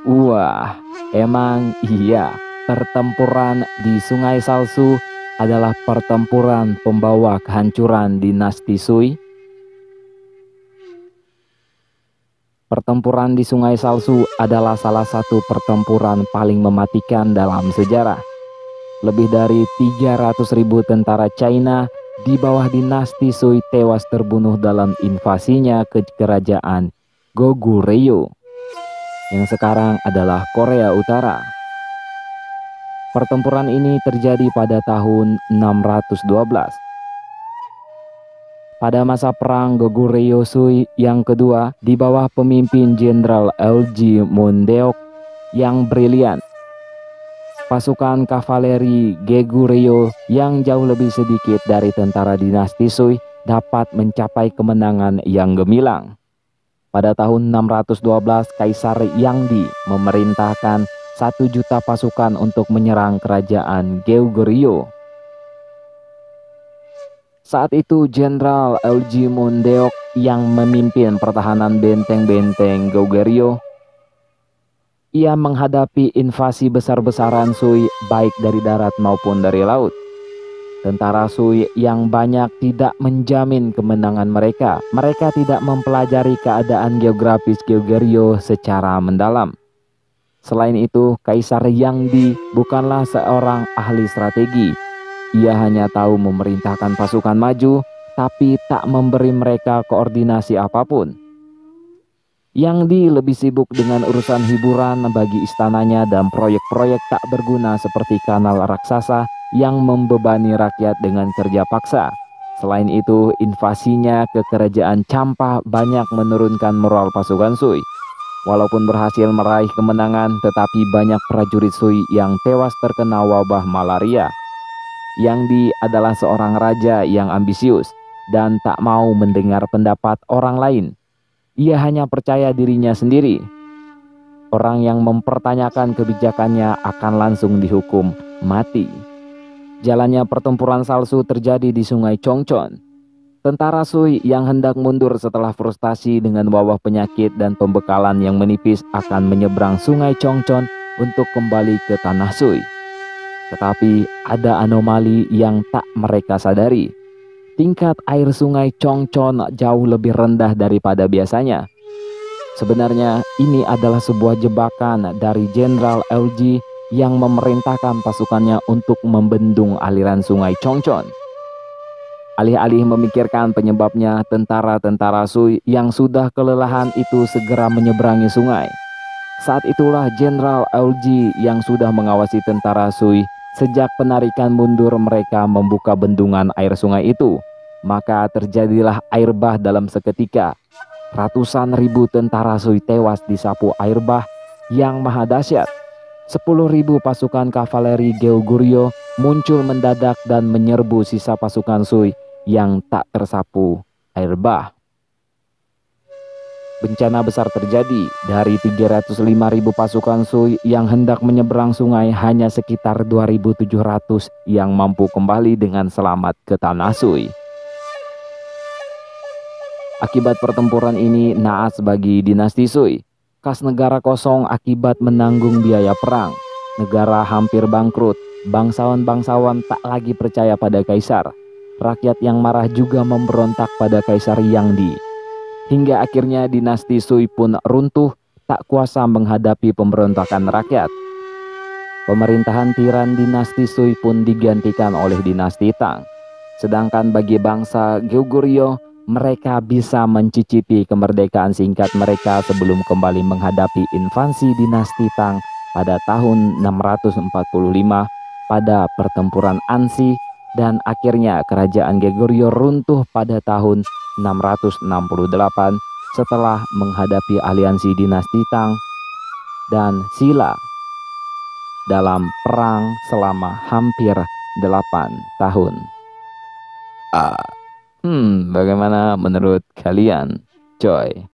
Wah, emang iya. Pertempuran di Sungai Salsu adalah pertempuran pembawa kehancuran dinasti Sui. Pertempuran di Sungai Salsu adalah salah satu pertempuran paling mematikan dalam sejarah. Lebih dari 300.000 tentara China di bawah dinasti Sui tewas terbunuh dalam invasinya ke kerajaan Goguryeo yang sekarang adalah Korea Utara. Pertempuran ini terjadi pada tahun 612. Pada masa perang Goguryeo Sui yang kedua di bawah pemimpin Jenderal LG Mundeok yang brilian. Pasukan kavaleri Goguryeo yang jauh lebih sedikit dari tentara dinasti Sui dapat mencapai kemenangan yang gemilang. Pada tahun 612, Kaisar Yangdi memerintahkan 1 juta pasukan untuk menyerang kerajaan Goguryeo. Saat itu Jenderal LG Mundeok yang memimpin pertahanan benteng-benteng Goguryeo. Ia menghadapi invasi besar-besaran Sui baik dari darat maupun dari laut. Tentara Sui yang banyak tidak menjamin kemenangan mereka. Mereka tidak mempelajari keadaan geografis Goguryeo secara mendalam. Selain itu, Kaisar Yangdi bukanlah seorang ahli strategi. Ia hanya tahu memerintahkan pasukan maju, tapi tak memberi mereka koordinasi apapun. Yangdi lebih sibuk dengan urusan hiburan bagi istananya dan proyek-proyek tak berguna seperti kanal raksasa yang membebani rakyat dengan kerja paksa. Selain itu, invasinya ke kerajaan Champa banyak menurunkan moral pasukan Sui. Walaupun berhasil meraih kemenangan, tetapi banyak prajurit Sui yang tewas terkena wabah malaria. Yangdi adalah seorang raja yang ambisius dan tak mau mendengar pendapat orang lain. Ia hanya percaya dirinya sendiri. Orang yang mempertanyakan kebijakannya akan langsung dihukum mati. Jalannya pertempuran salsu terjadi di Sungai Chongchon. Tentara Sui yang hendak mundur setelah frustasi dengan wabah penyakit dan pembekalan yang menipis akan menyeberang Sungai Chongchon untuk kembali ke tanah Sui. Tetapi ada anomali yang tak mereka sadari. Tingkat air Sungai Chongchon jauh lebih rendah daripada biasanya. Sebenarnya ini adalah sebuah jebakan dari Jenderal LG yang memerintahkan pasukannya untuk membendung aliran Sungai Chongchon. Alih-alih memikirkan penyebabnya, tentara-tentara Sui yang sudah kelelahan itu segera menyeberangi sungai. Saat itulah Jenderal LG yang sudah mengawasi tentara Sui sejak penarikan mundur mereka membuka bendungan air sungai itu. Maka terjadilah air bah dalam seketika. Ratusan ribu tentara Sui tewas disapu air bah yang maha dahsyat. 10.000 pasukan kavaleri Goguryeo muncul mendadak dan menyerbu sisa pasukan Sui yang tak tersapu air bah. Bencana besar terjadi. Dari 305.000 pasukan Sui yang hendak menyeberang sungai, hanya sekitar 2.700 yang mampu kembali dengan selamat ke tanah Sui. Akibat pertempuran ini naas bagi dinasti Sui. Kas negara kosong akibat menanggung biaya perang. Negara hampir bangkrut. Bangsawan-bangsawan tak lagi percaya pada kaisar. Rakyat yang marah juga memberontak pada Kaisar Yangdi. Hingga akhirnya dinasti Sui pun runtuh, tak kuasa menghadapi pemberontakan rakyat. Pemerintahan tiran dinasti Sui pun digantikan oleh dinasti Tang. Sedangkan bagi bangsa Goguryeo, mereka bisa mencicipi kemerdekaan singkat mereka sebelum kembali menghadapi invasi dinasti Tang pada tahun 645 pada pertempuran Ansi, dan akhirnya kerajaan Goguryeo runtuh pada tahun 668 setelah menghadapi aliansi dinasti Tang dan Silla dalam perang selama hampir 8 tahun. Bagaimana menurut kalian, coy?